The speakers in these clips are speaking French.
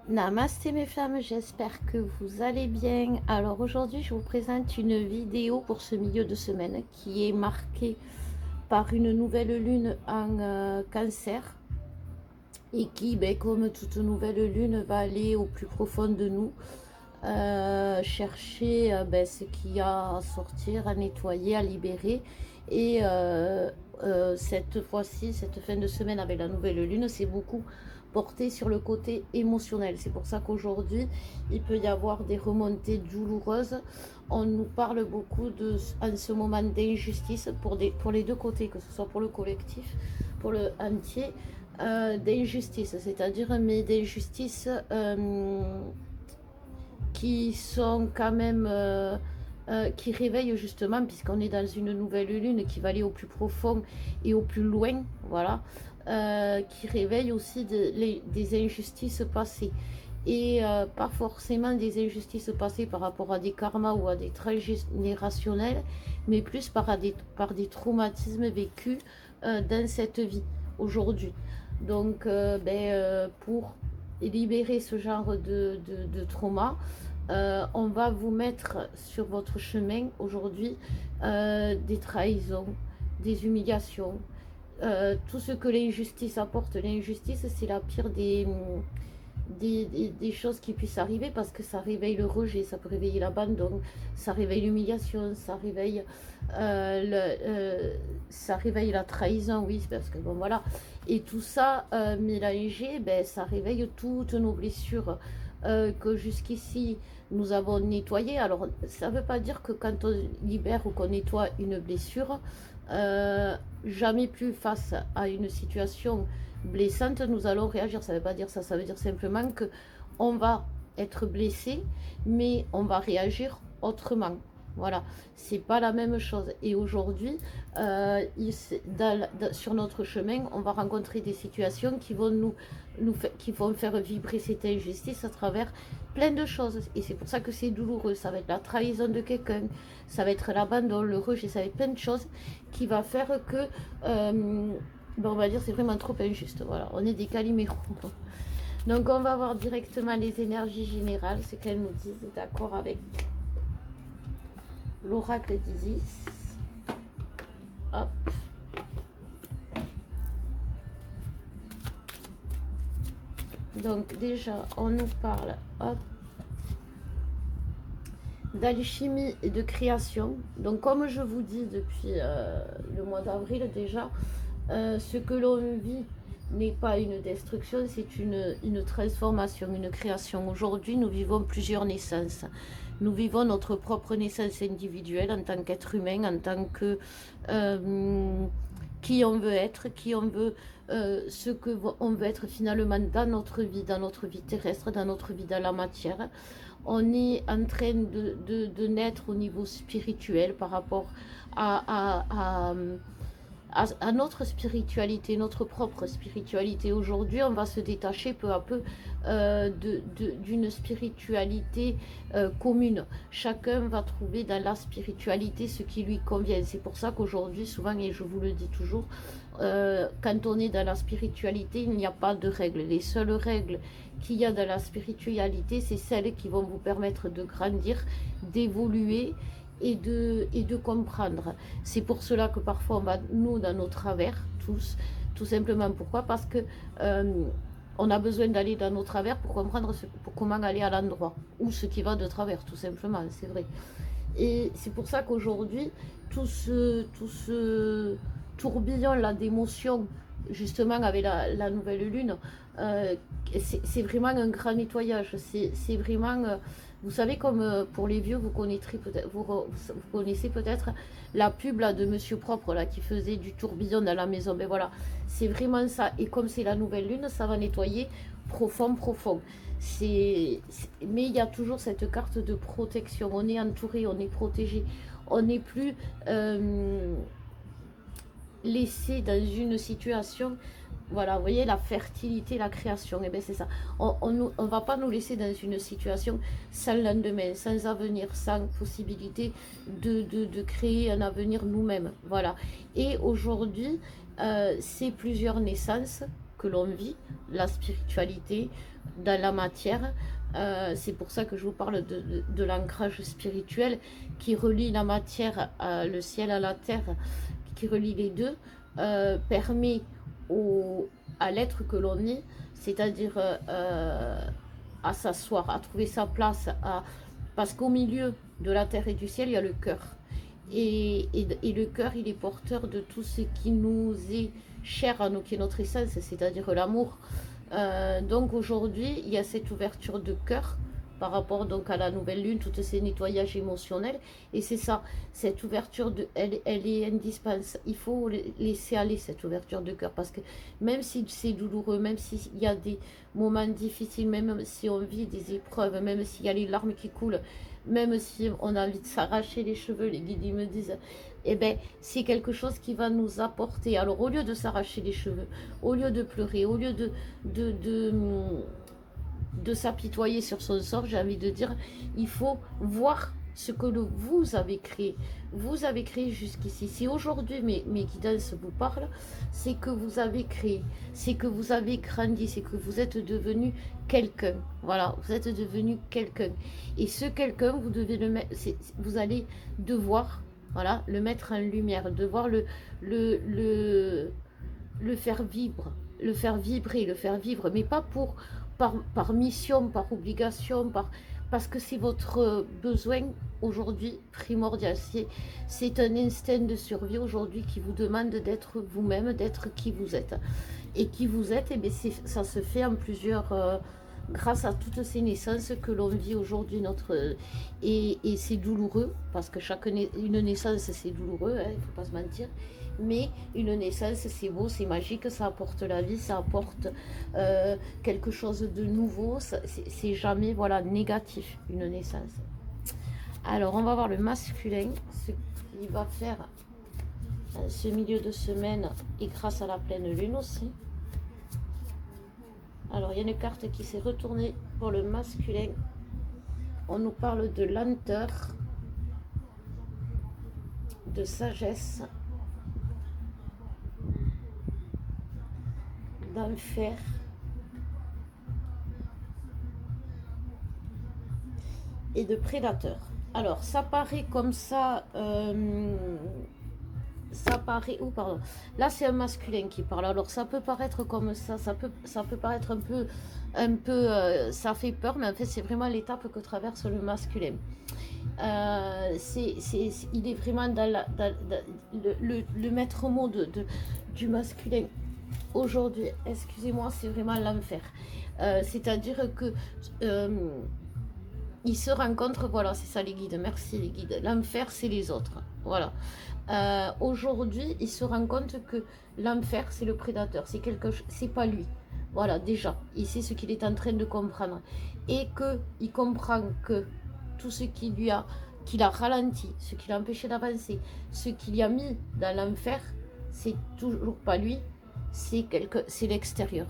Namasté mes femmes, j'espère que vous allez bien. Alors aujourd'hui je vous présente une vidéo pour ce milieu de semaine qui est marquée par une nouvelle lune en cancer et qui, comme toute nouvelle lune, va aller au plus profond de nous, chercher ce qu'il y a à sortir, à nettoyer, à libérer. Et cette fois-ci, cette fin de semaine avec la nouvelle lune, c'est beaucoup porté sur le côté émotionnel. C'est pour ça qu'aujourd'hui, il peut y avoir des remontées douloureuses. On nous parle beaucoup en ce moment d'injustice pour les deux côtés, que ce soit pour le collectif, pour le entier, d'injustice, c'est-à-dire mais d'injustice qui sont quand même qui réveillent justement, puisqu'on est dans une nouvelle lune qui va aller au plus profond et au plus loin, voilà, qui réveille aussi des injustices passées. Et pas forcément des injustices passées par rapport à des karmas ou à des transgénérationnels, mais plus par des traumatismes vécus dans cette vie, aujourd'hui. Donc, pour libérer ce genre de trauma, on va vous mettre sur votre chemin aujourd'hui des trahisons, des humiliations, tout ce que l'injustice apporte. L'injustice, c'est la pire des choses qui puissent arriver, parce que ça réveille le rejet, ça peut réveiller l'abandon, ça réveille l'humiliation, ça réveille la trahison, oui, parce que bon voilà. Et tout ça mélangé, ça réveille toutes nos blessures que jusqu'ici nous avons nettoyées. Alors ça ne veut pas dire que quand on libère ou qu'on nettoie une blessure, jamais plus face à une situation blessante nous allons réagir. Ça ne veut pas dire ça, ça veut dire simplement que on va être blessé, mais on va réagir autrement. Voilà, c'est pas la même chose. Et aujourd'hui, sur notre chemin, on va rencontrer des situations qui vont qui vont faire vibrer cette injustice à travers plein de choses. Et c'est pour ça que c'est douloureux. Ça va être la trahison de quelqu'un, ça va être l'abandon, le rejet, ça va être plein de choses qui va faire que, on va dire, c'est vraiment trop injuste. Voilà, on est des caliméros. Donc on va voir directement les énergies générales, ce qu'elles nous disent, d'accord, avec l'oracle d'Isis. Hop. Donc déjà, on nous parle, hop, d'alchimie et de création. Donc comme je vous dis depuis le mois d'avril déjà, ce que l'on vit n'est pas une destruction, c'est une transformation, une création. Aujourd'hui, nous vivons plusieurs naissances. Nous vivons notre propre naissance individuelle en tant qu'être humain, en tant que qui on veut être, ce que on veut être finalement dans notre vie terrestre, dans notre vie dans la matière. On est en train de naître au niveau spirituel par rapport à notre spiritualité, notre propre spiritualité. Aujourd'hui, on va se détacher peu à peu d'une spiritualité commune. Chacun va trouver dans la spiritualité ce qui lui convient. C'est pour ça qu'aujourd'hui, souvent, et je vous le dis toujours, quand on est dans la spiritualité, il n'y a pas de règles. Les seules règles qu'il y a dans la spiritualité, c'est celles qui vont vous permettre de grandir, d'évoluer et de comprendre. C'est pour cela que parfois on va, nous, dans nos travers, tous, tout simplement. Pourquoi? Parce que on a besoin d'aller dans nos travers pour comprendre pour comment aller à l'endroit, ou ce qui va de travers, tout simplement, c'est vrai. Et c'est pour ça qu'aujourd'hui, tout ce tourbillon là d'émotions, justement avec la nouvelle lune, c'est vraiment un grand nettoyage. C'est vraiment, vous savez, comme pour les vieux, vous connaissez peut-être la pub là de Monsieur Propre là qui faisait du tourbillon dans la maison. Ben voilà, c'est vraiment ça. Et comme c'est la nouvelle lune, ça va nettoyer profond, profond. Mais il y a toujours cette carte de protection. On est entouré, on est protégé. On n'est plus laissé dans une situation. Voilà, vous voyez, la fertilité, la création, et bien c'est ça. On ne va pas nous laisser dans une situation sans lendemain, sans avenir, sans possibilité de créer un avenir nous-mêmes. Voilà. Et aujourd'hui, c'est plusieurs naissances que l'on vit, la spiritualité dans la matière. C'est pour ça que je vous parle de l'ancrage spirituel qui relie la matière, le ciel à la terre, qui relie les deux, permet à l'être que l'on est, c'est-à-dire à s'asseoir, à trouver sa place, parce qu'au milieu de la terre et du ciel, il y a le cœur. Et le cœur, il est porteur de tout ce qui nous est cher à nous, qui est notre essence, c'est-à-dire l'amour. Donc aujourd'hui, il y a cette ouverture de cœur par rapport donc à la nouvelle lune, tous ces nettoyages émotionnels. Et c'est ça, cette ouverture, elle est indispensable. Il faut laisser aller cette ouverture de cœur parce que même si c'est douloureux, même s'il y a des moments difficiles, même si on vit des épreuves, même s'il y a les larmes qui coulent, même si on a envie de s'arracher les cheveux, les guides ils me disent, eh ben, c'est quelque chose qui va nous apporter. Alors au lieu de s'arracher les cheveux, au lieu de pleurer, au lieu de s'apitoyer sur son sort, j'ai envie de dire, il faut voir ce que vous avez créé. Vous avez créé jusqu'ici. Si aujourd'hui mes guidances vous parlent, c'est que vous avez créé, c'est que vous avez grandi, c'est que vous êtes devenu quelqu'un. Voilà, vous êtes devenu quelqu'un. Et ce quelqu'un, vous devez le mettre, vous allez devoir, voilà, le mettre en lumière, devoir le faire vibrer, le faire vibrer, le faire vivre, mais pas par mission, par obligation, parce que c'est votre besoin aujourd'hui primordial. C'est un instinct de survie aujourd'hui qui vous demande d'être vous-même, d'être qui vous êtes. Et qui vous êtes, et bien ça se fait en plusieurs... grâce à toutes ces naissances que l'on vit aujourd'hui, et c'est douloureux, parce que une naissance c'est douloureux, hein, il ne faut pas se mentir, mais une naissance c'est beau, c'est magique, ça apporte la vie, ça apporte quelque chose de nouveau, c'est jamais voilà, négatif une naissance. Alors on va voir le masculin, ce qu'il va faire ce milieu de semaine et grâce à la pleine lune aussi. Alors, il y a une carte qui s'est retournée pour le masculin. On nous parle de lenteur, de sagesse, d'enfer, et de prédateur. Alors, ça paraît comme ça... ça paraît, oh pardon, là c'est un masculin qui parle, alors ça peut paraître comme ça peut paraître un peu ça fait peur, mais en fait c'est vraiment l'étape que traverse le masculin. Il est vraiment dans le maître mot du masculin aujourd'hui, excusez-moi, c'est vraiment l'enfer. C'est-à-dire que il se rencontre, voilà, c'est ça les guides, merci les guides, l'enfer c'est les autres, voilà. Aujourd'hui, il se rend compte que l'enfer, c'est le prédateur, c'est pas lui. Voilà, déjà, il sait ce qu'il est en train de comprendre. Et qu'il comprend que tout ce qu'il a ralenti, ce qui l'a empêché d'avancer, ce qu'il a mis dans l'enfer, c'est toujours pas lui, c'est l'extérieur.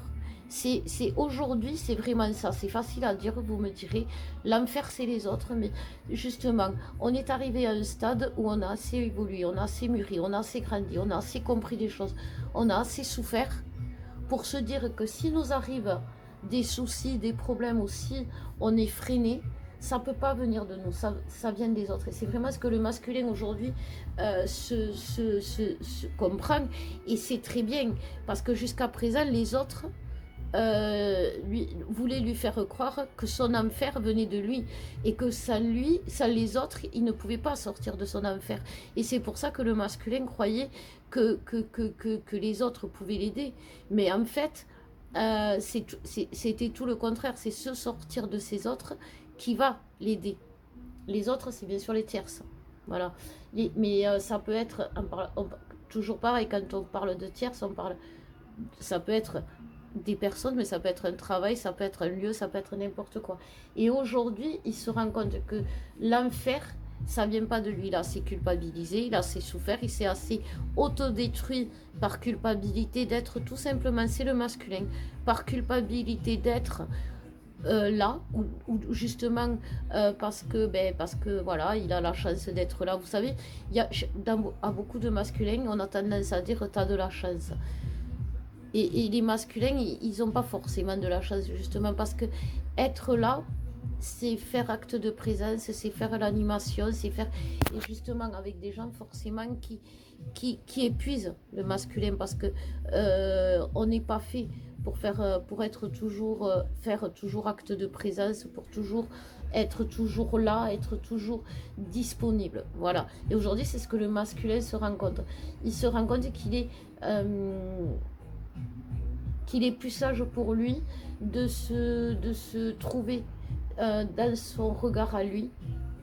Aujourd'hui, c'est vraiment ça. C'est facile à dire, vous me direz, l'enfer c'est les autres, mais justement, on est arrivé à un stade où on a assez évolué, on a assez mûri, on a assez grandi, on a assez compris des choses, on a assez souffert pour se dire que si nous arrivent des soucis, des problèmes aussi, on est freiné, ça ne peut pas venir de nous, ça vient des autres. Et c'est vraiment ce que le masculin aujourd'hui se comprend, et c'est très bien, parce que jusqu'à présent, les autres... voulait lui faire croire que son enfer venait de lui et que sans les autres, il ne pouvait pas sortir de son enfer. Et c'est pour ça que le masculin croyait que les autres pouvaient l'aider. Mais en fait, c'était tout le contraire. C'est se sortir de ces autres qui va l'aider. Les autres, c'est bien sûr les tierces. Voilà. Mais ça peut être, toujours pareil, quand on parle de tierces, ça peut être des personnes, mais ça peut être un travail, ça peut être un lieu, ça peut être n'importe quoi. Et aujourd'hui, il se rend compte que l'enfer, ça vient pas de lui. Il a assez culpabilisé, il a assez souffert, il s'est assez autodétruit par culpabilité d'être tout simplement, c'est le masculin, par culpabilité d'être là, ou justement parce que voilà, il a la chance d'être là. Vous savez, à beaucoup de masculins, on a tendance à dire t'as de la chance. Et les masculins, ils n'ont pas forcément de la chance, justement, parce que être là, c'est faire acte de présence, c'est faire l'animation, c'est faire... Et justement, avec des gens, forcément, qui épuisent le masculin, parce que on n'est pas fait pour être toujours, faire toujours acte de présence, pour être toujours là, être toujours disponible. Voilà. Et aujourd'hui, c'est ce que le masculin se rend compte. Il se rend compte qu'il est plus sage pour lui de se trouver dans son regard à lui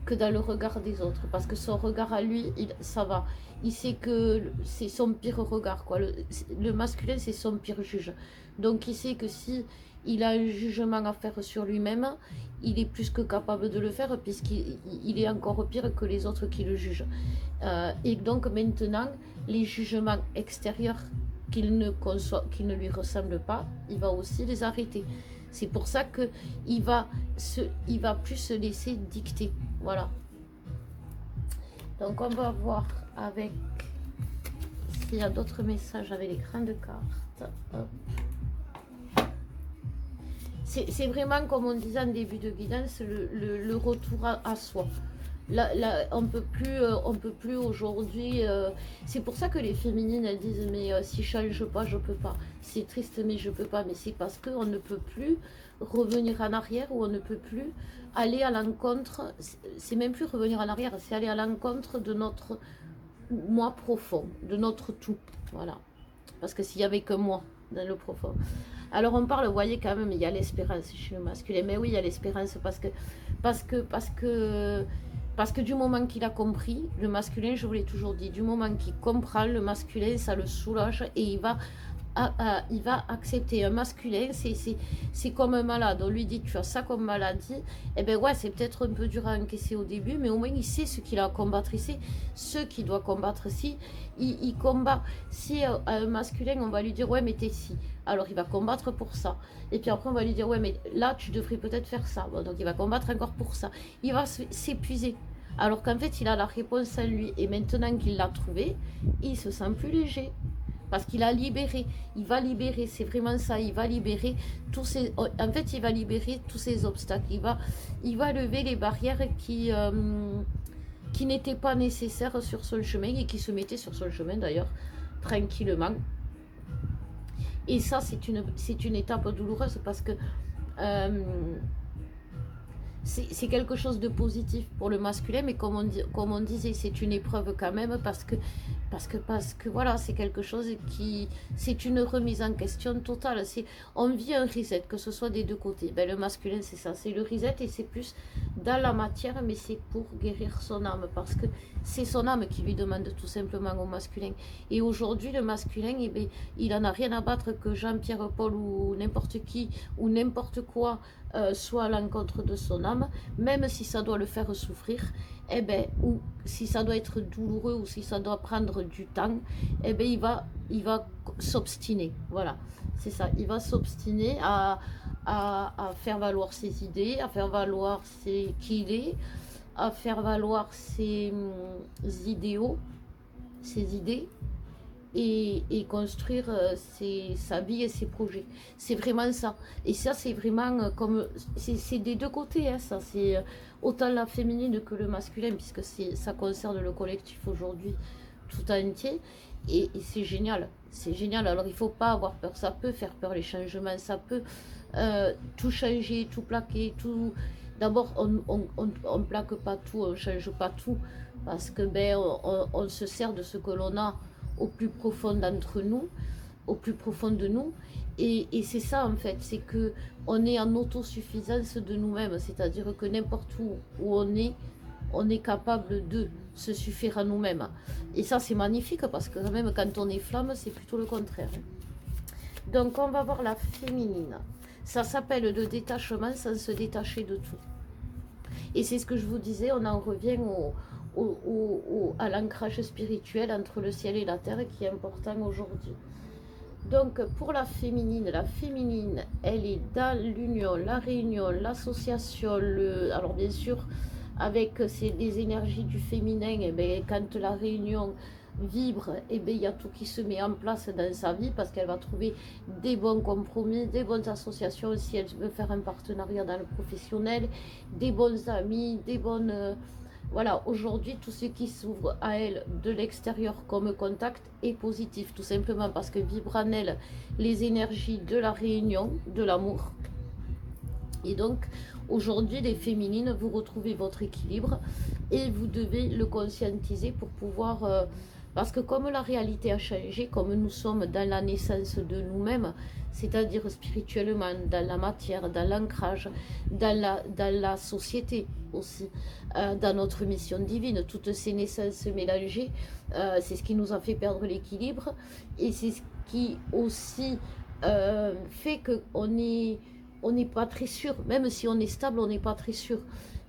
que dans le regard des autres. Parce que son regard à lui, ça va. Il sait que c'est son pire regard, quoi. Le masculin, c'est son pire juge. Donc il sait que si il a un jugement à faire sur lui-même, il est plus que capable de le faire, puisqu'il est encore pire que les autres qui le jugent. Et donc maintenant, les jugements extérieurs qu'il ne lui ressemblent pas, il va aussi les arrêter. C'est pour ça qu'il va, il va plus se laisser dicter. Voilà. Donc on va voir avec s'il y a d'autres messages avec les grandes cartes. C'est vraiment, comme on disait en début de guidance, le retour à soi. Là, on peut plus aujourd'hui. C'est pour ça que les féminines elles disent mais si je change pas, je peux pas. C'est triste mais je peux pas. Mais c'est parce qu'on ne peut plus revenir en arrière ou on ne peut plus aller à l'encontre. C'est même plus revenir en arrière, c'est aller à l'encontre de notre moi profond, de notre tout. Voilà. Parce que s'il y avait que moi dans le profond. Alors on parle, vous voyez quand même, il y a l'espérance chez le masculin. Mais oui, il y a l'espérance parce que du moment qu'il a compris, le masculin, je vous l'ai toujours dit, du moment qu'il comprend, le masculin, ça le soulage et il va accepter. Un masculin, c'est comme un malade. On lui dit, tu as ça comme maladie. Eh bien ouais, c'est peut-être un peu dur à encaisser au début, mais au moins il sait ce qu'il a à combattre. Il sait ce qu'il doit combattre. Si il combat, si un masculin, on va lui dire, ouais, mais t'es si. Alors il va combattre pour ça. Et puis après, on va lui dire, ouais, mais là, tu devrais peut-être faire ça. Bon, donc il va combattre encore pour ça. Il va s'épuiser. Alors qu'en fait, il a la réponse à lui. Et maintenant qu'il l'a trouvé, il se sent plus léger. Parce qu'il a libéré, il va libérer, c'est vraiment ça, il va libérer tous ces... En fait, il va libérer tous ces obstacles, il va lever les barrières qui n'étaient pas nécessaires sur son chemin et qui se mettaient sur son chemin d'ailleurs, tranquillement. Et ça, c'est une étape douloureuse parce que c'est quelque chose de positif pour le masculin, mais comme on disait, c'est une épreuve quand même parce que voilà, c'est quelque chose c'est une remise en question totale. On vit un reset, que ce soit des deux côtés. Ben, le masculin, c'est ça, c'est le reset et c'est plus dans la matière, mais c'est pour guérir son âme parce que c'est son âme qui lui demande tout simplement au masculin. Et aujourd'hui, le masculin, eh ben, il en a rien à battre que Jean-Pierre Paul ou n'importe qui ou n'importe quoi soit à l'encontre de son âme, même si ça doit le faire souffrir, eh ben, ou si ça doit être douloureux ou si ça doit prendre du temps, eh ben, il va s'obstiner. Voilà, c'est ça. Il va s'obstiner à faire valoir ses idées, à faire valoir qui il est, à faire valoir ses idéaux, ses idées, et construire sa vie et ses projets. C'est vraiment ça. Et ça, c'est vraiment comme... C'est des deux côtés, hein, ça. C'est autant la féminine que le masculin, puisque ça concerne le collectif aujourd'hui tout entier. Et c'est génial. C'est génial. Alors, il ne faut pas avoir peur. Ça peut faire peur, les changements. Ça peut tout changer, tout plaquer, tout... D'abord, on plaque pas tout, on change pas tout, parce que ben, on se sert de ce que l'on a au plus profond d'entre nous, au plus profond de nous. Et c'est ça en fait, c'est que on est en autosuffisance de nous-mêmes, c'est-à-dire que n'importe où on est capable de se suffire à nous-mêmes. Et ça c'est magnifique parce que quand même quand on est flamme, c'est plutôt le contraire. Donc on va voir la féminine. Ça s'appelle le détachement sans se détacher de tout. Et c'est ce que je vous disais, on en revient à l'ancrage spirituel entre le ciel et la terre qui est important aujourd'hui. Donc pour la féminine, elle est dans l'union, la réunion, l'association, alors bien sûr avec les énergies du féminin, et bien, quand la réunion vibre, et bien il y a tout qui se met en place dans sa vie parce qu'elle va trouver des bons compromis, des bonnes associations si elle veut faire un partenariat dans le professionnel, des bons amis, des bonnes... voilà, aujourd'hui, tout ce qui s'ouvre à elle de l'extérieur comme contact est positif, tout simplement parce que vibre en elle les énergies de la réunion, de l'amour. Et donc, aujourd'hui, les féminines, vous retrouvez votre équilibre et vous devez le conscientiser pour pouvoir... parce que comme la réalité a changé, comme nous sommes dans la naissance de nous-mêmes, c'est-à-dire spirituellement, dans la matière, dans l'ancrage, dans la société aussi, dans notre mission divine, toutes ces naissances mélangées, c'est ce qui nous a fait perdre l'équilibre et c'est ce qui aussi fait qu'on est... on n'est pas très sûr, même si on est stable, on n'est pas très sûr.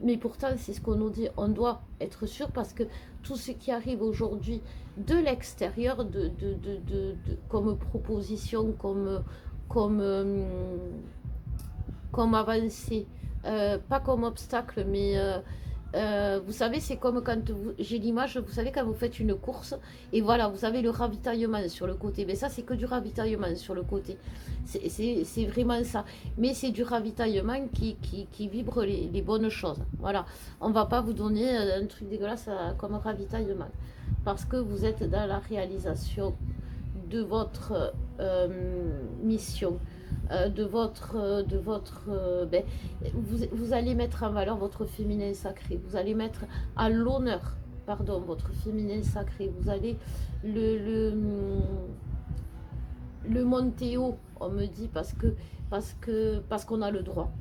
Mais pourtant, c'est ce qu'on nous dit, on doit être sûr parce que tout ce qui arrive aujourd'hui de l'extérieur, comme proposition, comme avancée, pas comme obstacle, mais vous savez, c'est comme quand j'ai l'image, vous savez, quand vous faites une course, et voilà, vous avez le ravitaillement sur le côté. Mais ça, c'est que du ravitaillement sur le côté. C'est vraiment ça. Mais c'est du ravitaillement qui vibre les bonnes choses. Voilà. On ne va pas vous donner un truc dégueulasse comme ravitaillement. Parce que vous êtes dans la réalisation de votre mission. Ben, vous allez mettre en valeur votre féminin sacré, vous allez mettre à l'honneur, pardon, votre féminin sacré, vous allez le monter haut, on me dit, parce qu'on a le droit,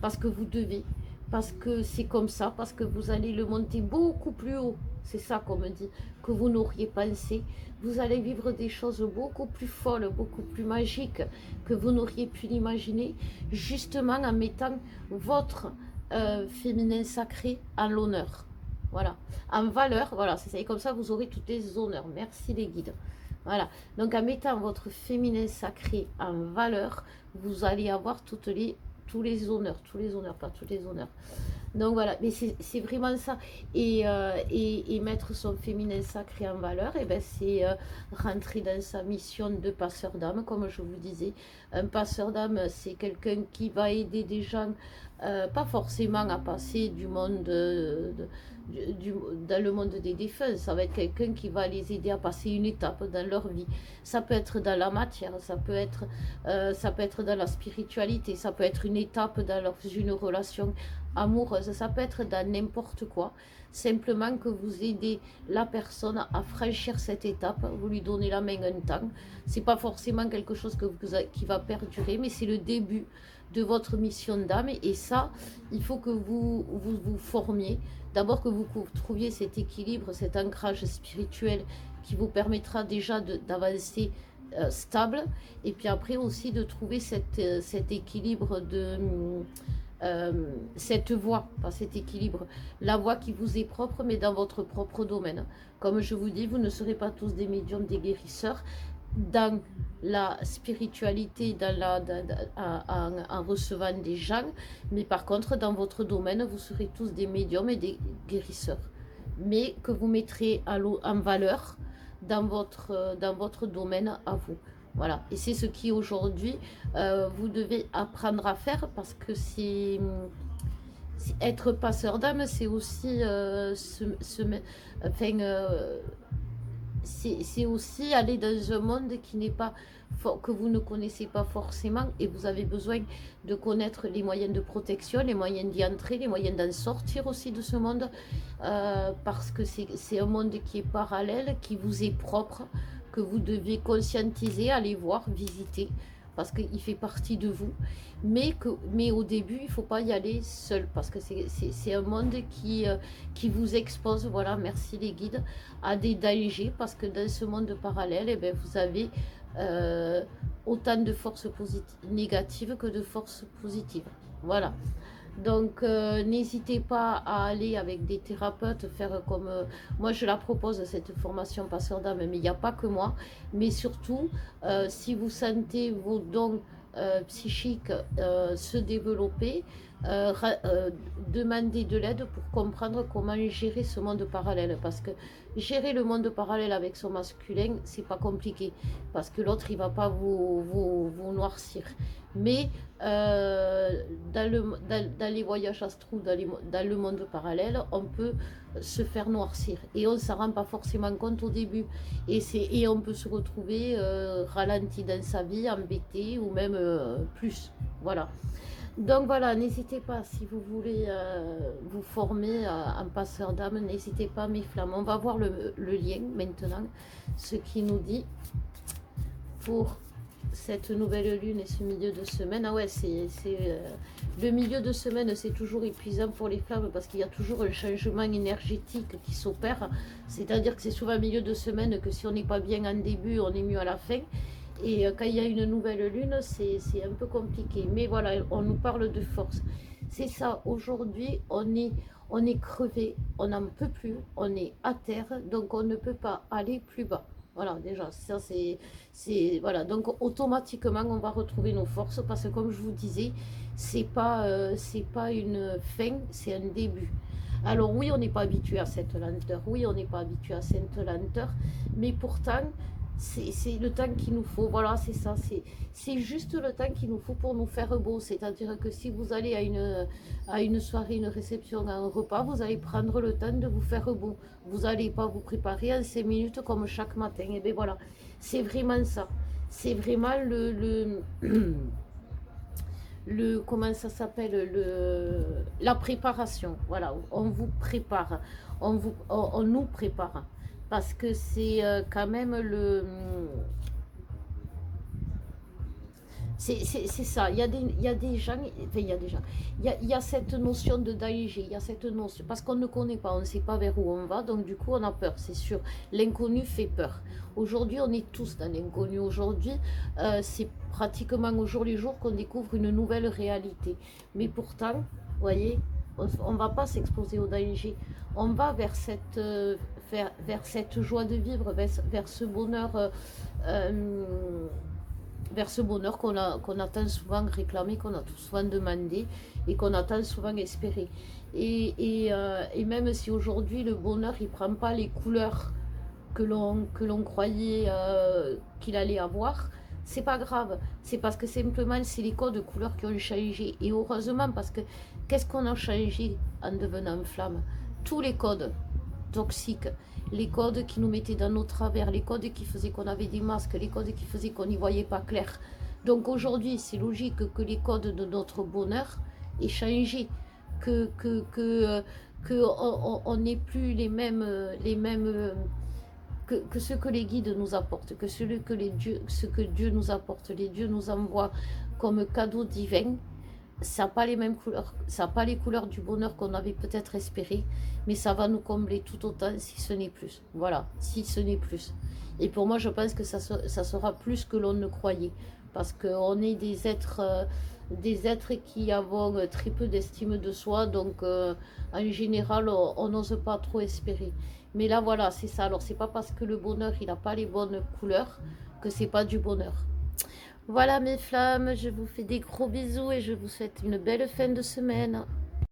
parce que vous devez, parce que c'est comme ça, parce que vous allez le monter beaucoup plus haut, c'est ça qu'on me dit, que vous n'auriez pensé. Vous allez vivre des choses beaucoup plus folles, beaucoup plus magiques que vous n'auriez pu l'imaginer, justement en mettant votre féminin sacré en l'honneur. Voilà, en valeur, voilà, c'est ça. Et comme ça, vous aurez toutes les honneurs. Merci les guides. Voilà, donc en mettant votre féminin sacré en valeur, vous allez avoir tous les honneurs, pas tous les honneurs. Donc voilà, mais c'est vraiment ça. Et mettre son féminin sacré en valeur, et ben c'est rentrer dans sa mission de passeur d'âme, comme je vous disais. Un passeur d'âme, c'est quelqu'un qui va aider des gens, pas forcément à passer du monde dans le monde des défunts. Ça va être quelqu'un qui va les aider à passer une étape dans leur vie. Ça peut être dans la matière, ça peut être dans la spiritualité, ça peut être une étape dans une relation amoureuse, ça peut être dans n'importe quoi, simplement que vous aidez la personne à franchir cette étape, vous lui donnez la main un temps, c'est pas forcément quelque chose qui va perdurer, mais c'est le début de votre mission d'âme, et ça, il faut que vous formiez, d'abord que vous trouviez cet équilibre, cet ancrage spirituel qui vous permettra déjà d'avancer stable, et puis après aussi de trouver cet équilibre cette voie, pas cet équilibre, la voie qui vous est propre, mais dans votre propre domaine. Comme je vous dis, vous ne serez pas tous des médiums, des guérisseurs. Dans la spiritualité, en recevant des gens, mais par contre, dans votre domaine, vous serez tous des médiums et des guérisseurs. Mais que vous mettrez en valeur dans votre domaine à vous. Voilà, et c'est ce qui aujourd'hui vous devez apprendre à faire, parce que c'est être passeur d'âme, c'est aussi c'est aussi aller dans un monde qui n'est pas que vous ne connaissez pas forcément, et vous avez besoin de connaître les moyens de protection, les moyens d'y entrer, les moyens d'en sortir aussi de ce monde, parce que c'est un monde qui est parallèle, qui vous est propre, que vous devez conscientiser, aller voir, visiter, parce qu'il fait partie de vous, mais au début, il ne faut pas y aller seul, parce que c'est un monde qui vous expose, voilà, merci les guides, à des dangers, parce que dans ce monde parallèle, eh bien, vous avez autant de forces négatives que de forces positives, voilà. Donc n'hésitez pas à aller avec des thérapeutes, faire comme moi je la propose, cette formation passeur d'âme, mais il n'y a pas que moi, mais surtout si vous sentez vos dons psychiques se développer, demander de l'aide pour comprendre comment gérer ce monde parallèle. Parce que gérer le monde parallèle avec son masculin, c'est pas compliqué. Parce que l'autre, il va pas vous noircir. Mais dans les voyages astraux, dans le monde parallèle, on peut se faire noircir. Et on ne s'en rend pas forcément compte au début. Et on peut se retrouver ralenti dans sa vie, embêté ou même plus. Voilà. Donc voilà, n'hésitez pas, si vous voulez vous former en passeur d'âme, n'hésitez pas, mes flammes. On va voir le lien maintenant, ce qui nous dit pour cette nouvelle lune et ce milieu de semaine. Ah ouais, le milieu de semaine, c'est toujours épuisant pour les flammes parce qu'il y a toujours un changement énergétique qui s'opère. C'est-à-dire que c'est souvent un milieu de semaine que si on n'est pas bien en début, on est mieux à la fin. Et quand il y a une nouvelle lune, c'est un peu compliqué. Mais voilà, on nous parle de force. C'est ça, aujourd'hui, on est crevé, on n'en peut plus, on est à terre, donc on ne peut pas aller plus bas. Voilà, déjà, ça voilà. Donc automatiquement, on va retrouver nos forces parce que comme je vous disais, c'est pas une fin, c'est un début. Alors oui, on n'est pas habitué à cette lenteur, oui, on n'est pas habitué à cette lenteur, mais pourtant, c'est le temps qu'il nous faut. Voilà, c'est ça, c'est juste le temps qu'il nous faut pour nous faire beau. C'est-à-dire que si vous allez à une soirée, une réception, à un repas, vous allez prendre le temps de vous faire beau. Vous n'allez pas vous préparer en 5 minutes comme chaque matin. Et bien voilà, c'est vraiment ça. C'est vraiment comment ça s'appelle, la préparation. Voilà, on vous prépare, on nous prépare parce que c'est quand même c'est ça, il y a des gens, enfin il y a des gens, il y a cette notion de danger, il y a cette notion, parce qu'on ne connaît pas, on ne sait pas vers où on va, donc du coup on a peur, c'est sûr, l'inconnu fait peur. Aujourd'hui on est tous dans l'inconnu, aujourd'hui c'est pratiquement au jour le jour qu'on découvre une nouvelle réalité, mais pourtant, vous voyez, on ne va pas s'exposer au danger, on va vers cette joie de vivre, vers ce bonheur vers ce bonheur qu'on a tant souvent réclamé, qu'on a tout souvent demandé et qu'on a tant souvent espéré. Et même si aujourd'hui le bonheur il prend pas les couleurs que l'on croyait qu'il allait avoir, c'est pas grave. C'est parce que simplement c'est les codes de couleurs qui ont changé. Et heureusement parce que qu'est-ce qu'on a changé en devenant flamme? Tous les codes toxiques, les codes qui nous mettaient dans nos travers, les codes qui faisaient qu'on avait des masques, les codes qui faisaient qu'on n'y voyait pas clair. Donc aujourd'hui, c'est logique que les codes de notre bonheur aient changé, que on n'ait plus les mêmes que ce que les guides nous apportent, que ce que Dieu nous apporte, les dieux nous envoient comme cadeau divin. Ça n'a pas les mêmes couleurs, ça n'a pas les couleurs du bonheur qu'on avait peut-être espéré, mais ça va nous combler tout autant si ce n'est plus. Voilà, si ce n'est plus. Et pour moi, je pense que ça sera plus que l'on ne croyait, parce qu'on est des êtres qui avons très peu d'estime de soi, donc en général, on n'ose pas trop espérer. Mais là, voilà, c'est ça. Alors, c'est pas parce que le bonheur, il n'a pas les bonnes couleurs que c'est pas du bonheur. Voilà mes flammes, je vous fais des gros bisous et je vous souhaite une belle fin de semaine.